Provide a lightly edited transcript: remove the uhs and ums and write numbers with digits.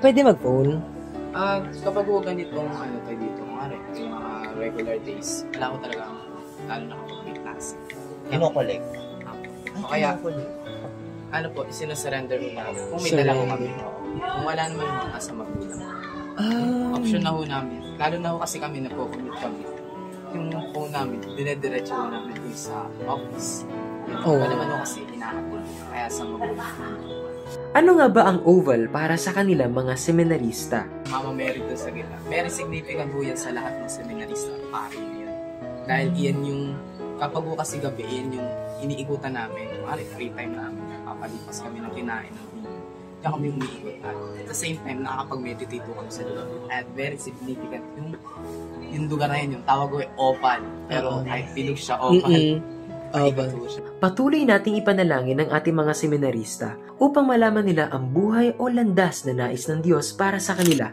Pwede mag-phone? Kapag po ganitong tayo dito, yung mga regular days, wala ko talaga, lalo na kapag may class. Kino-collect. O kaya, isinusurrender ko namin. Kung may dala ko kami. Kung wala naman mo, nasa magulang. Option na ho namin. Lalo na ho kasi kami nagpo-commute kami. Yung phone namin, dinediretso ho namin yung sa office. Yung naman ho kasi inaapon. Kaya sa magulang. Ano nga ba ang oval para sa kanila mga seminarista? Mama Mary doon sa gitna. Very significant po yan sa lahat ng seminarista. Pari yun. Dahil iyan yung, kapag po kasi gabi, iyan yung iniikutan namin. Free time namin. Papalipas kami ng kinain ng video. Kaya kami umiikot. At the same time, nakakapag-meditate po kami sa lugar. At very significant yung lugar na yun, yung tawag ko ay opal. Pero kahit pilog siya, opal. Patuloy nating ipanalangin ang ating mga seminarista upang malaman nila ang buhay o landas na nais ng Diyos para sa kanila.